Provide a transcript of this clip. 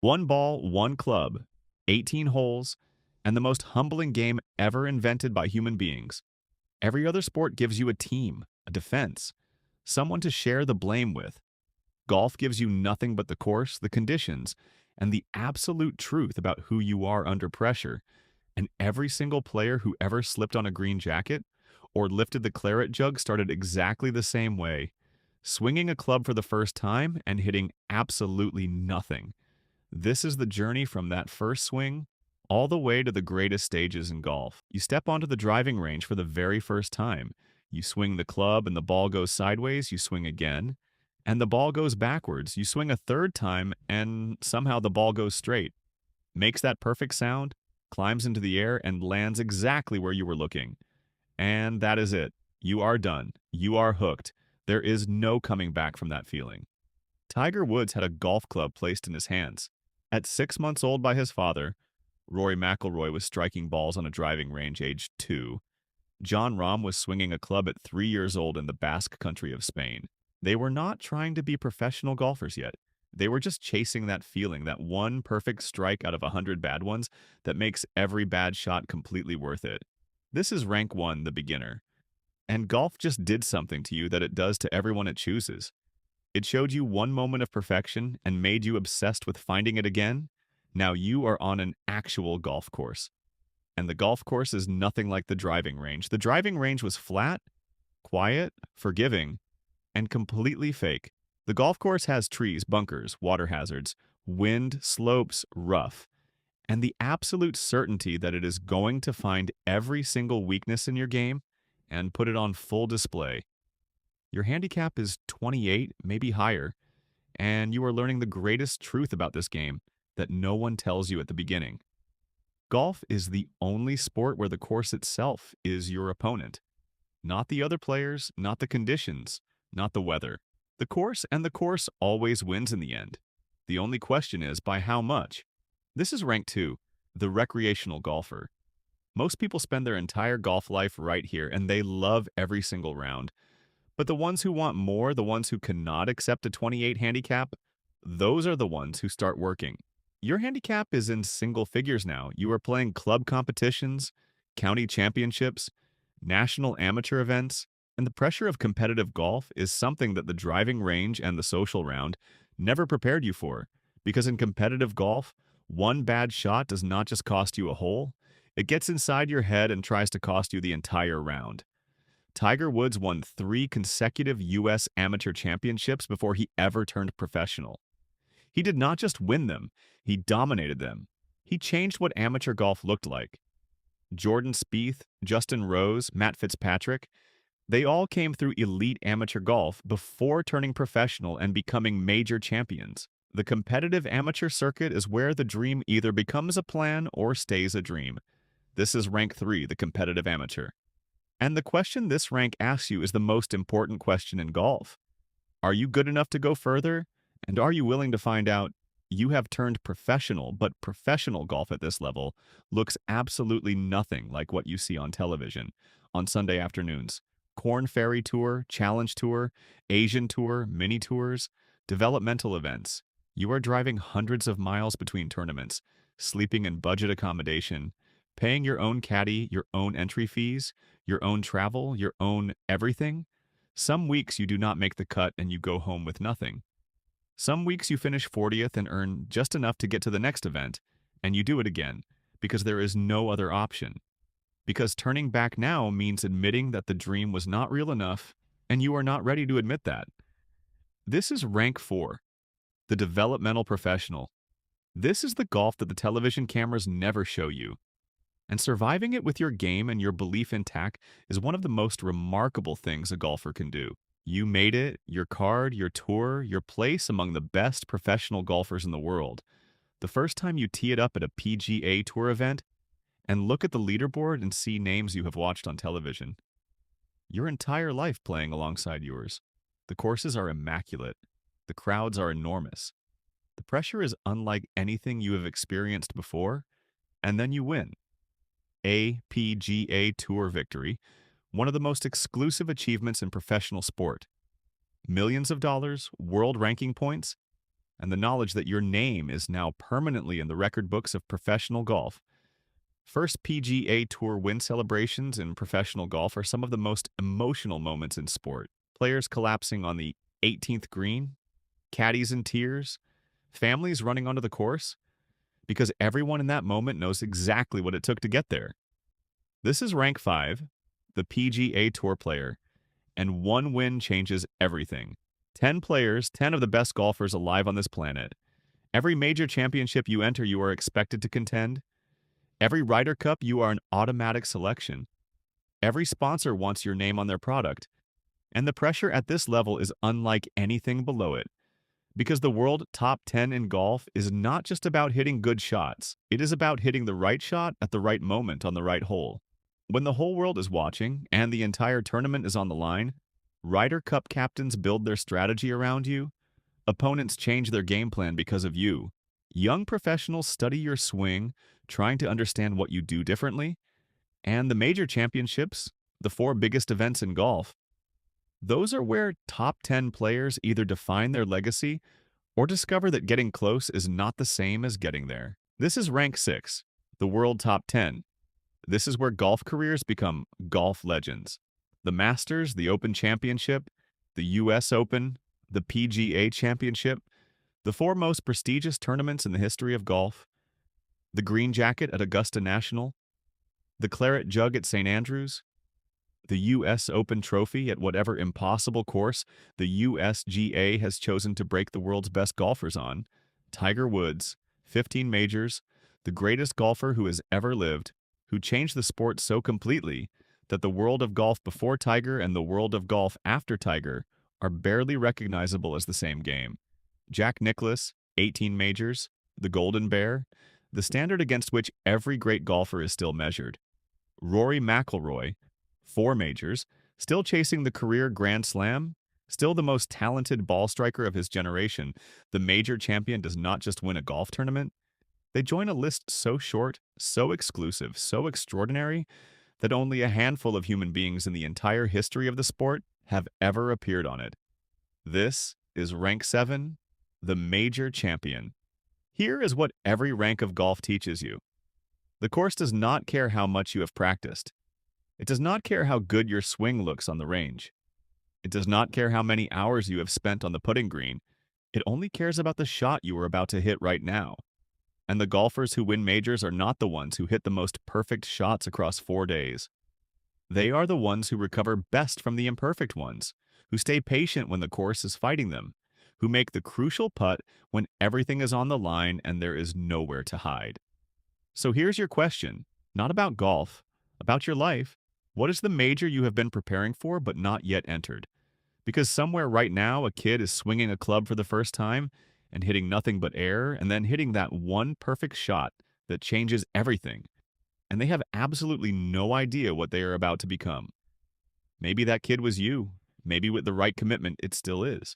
One ball, one club, 18 holes, and the most humbling game ever invented by human beings. Every other sport gives you a team, a defense, someone to share the blame with. Golf gives you nothing but the course, the conditions, and the absolute truth about who you are under pressure. And every single player who ever slipped on a green jacket or lifted the claret jug started exactly the same way, swinging a club for the first time and hitting absolutely nothing. This is the journey from that first swing all the way to the greatest stages in golf. You step onto the driving range for the very first time. You swing the club and the ball goes sideways, you swing again, and the ball goes backwards. You swing a third time and somehow the ball goes straight, makes that perfect sound, climbs into the air, and lands exactly where you were looking. And that is it. You are done. You are hooked. There is no coming back from that feeling. Tiger Woods had a golf club placed in his hands. At 6 months old by his father, Rory McIlroy was striking balls on a driving range aged 2. John Rahm was swinging a club at 3 years old in the Basque country of Spain. They were not trying to be professional golfers yet. They were just chasing that feeling, that one perfect strike out of 100 bad ones that makes every bad shot completely worth it. This is rank 1, the beginner. And golf just did something to you that it does to everyone it chooses. It showed you one moment of perfection and made you obsessed with finding it again. Now you are on an actual golf course. And the golf course is nothing like the driving range. The driving range was flat, quiet, forgiving, and completely fake. The golf course has trees, bunkers, water hazards, wind, slopes, rough, and the absolute certainty that it is going to find every single weakness in your game and put it on full display. Your handicap is 28, maybe higher, and you are learning the greatest truth about this game that no one tells you at the beginning. Golf is the only sport where the course itself is your opponent. Not the other players, not the conditions, not the weather. The course, and the course always wins in the end. The only question is, by how much? This is rank 2, the recreational golfer. Most people spend their entire golf life right here, and they love every single round. But the ones who want more, the ones who cannot accept a 28 handicap, those are the ones who start working. Your handicap is in single figures now. You are playing club competitions, county championships, national amateur events, and the pressure of competitive golf is something that the driving range and the social round never prepared you for. Because in competitive golf, one bad shot does not just cost you a hole, it gets inside your head and tries to cost you the entire round. Tiger Woods won 3 consecutive U.S. amateur championships before he ever turned professional. He did not just win them, he dominated them. He changed what amateur golf looked like. Jordan Spieth, Justin Rose, Matt Fitzpatrick, they all came through elite amateur golf before turning professional and becoming major champions. The competitive amateur circuit is where the dream either becomes a plan or stays a dream. This is rank 3, the competitive amateur. And the question this rank asks you is the most important question in golf. Are you good enough to go further? And are you willing to find out you have turned professional, but professional golf at this level looks absolutely nothing like what you see on television on Sunday afternoons? Corn Ferry Tour, Challenge Tour, Asian Tour, mini tours, developmental events. You are driving hundreds of miles between tournaments, sleeping in budget accommodation, paying your own caddy, your own entry fees, your own travel, your own everything. Some weeks you do not make the cut and you go home with nothing. Some weeks you finish 40th and earn just enough to get to the next event, and you do it again, because there is no other option. Because turning back now means admitting that the dream was not real enough, and you are not ready to admit that. This is rank 4, the developmental professional. This is the golf that the television cameras never show you. And surviving it with your game and your belief intact is one of the most remarkable things a golfer can do. You made it, your card, your tour, your place among the best professional golfers in the world. The first time you tee it up at a PGA Tour event, and look at the leaderboard and see names you have watched on television. Your entire life playing alongside yours. The courses are immaculate. The crowds are enormous. The pressure is unlike anything you have experienced before, and then you win. A PGA Tour victory, one of the most exclusive achievements in professional sport. Millions of dollars, world ranking points. and the knowledge that your name is now permanently in the record books of professional golf. First PGA Tour win celebrations in professional golf are some of the most emotional moments in sport. Players collapsing on the 18th green, caddies in tears, families running onto the course, because everyone in that moment knows exactly what it took to get there. This is rank 5, the PGA Tour player, and one win changes everything. 10 players, 10 of the best golfers alive on this planet. Every major championship you enter, you are expected to contend. Every Ryder Cup, you are an automatic selection. Every sponsor wants your name on their product. And the pressure at this level is unlike anything below it. Because the world top 10 in golf is not just about hitting good shots. It is about hitting the right shot at the right moment on the right hole. When the whole world is watching and the entire tournament is on the line, Ryder Cup captains build their strategy around you. Opponents change their game plan because of you. Young professionals study your swing, trying to understand what you do differently. And the major championships, the 4 biggest events in golf, those are where top 10 players either define their legacy or discover that getting close is not the same as getting there. This is rank 6, the world top 10. This is where golf careers become golf legends. The Masters, the Open Championship, the US Open, the PGA Championship, the 4 most prestigious tournaments in the history of golf, the Green Jacket at Augusta National, the Claret Jug at St. Andrews, the US Open Trophy at whatever impossible course the USGA has chosen to break the world's best golfers on, Tiger Woods, 15 majors, the greatest golfer who has ever lived, who changed the sport so completely that the world of golf before Tiger and the world of golf after Tiger are barely recognizable as the same game. Jack Nicklaus, 18 majors, the Golden Bear, the standard against which every great golfer is still measured. Rory McIlroy, 4 majors, still chasing the career Grand Slam, still the most talented ball striker of his generation. The major champion does not just win a golf tournament. They join a list so short, so exclusive, so extraordinary, that only a handful of human beings in the entire history of the sport have ever appeared on it. This is rank 7, the major champion. Here is what every rank of golf teaches you. The course does not care how much you have practiced. It does not care how good your swing looks on the range. It does not care how many hours you have spent on the putting green. It only cares about the shot you are about to hit right now. And the golfers who win majors are not the ones who hit the most perfect shots across 4 days. They are the ones who recover best from the imperfect ones, who stay patient when the course is fighting them, who make the crucial putt when everything is on the line and there is nowhere to hide. So here's your question, not about golf, about your life. What is the major you have been preparing for but not yet entered? Because somewhere right now, a kid is swinging a club for the first time and hitting nothing but air, and then hitting that one perfect shot that changes everything. And they have absolutely no idea what they are about to become. Maybe that kid was you. Maybe with the right commitment, it still is.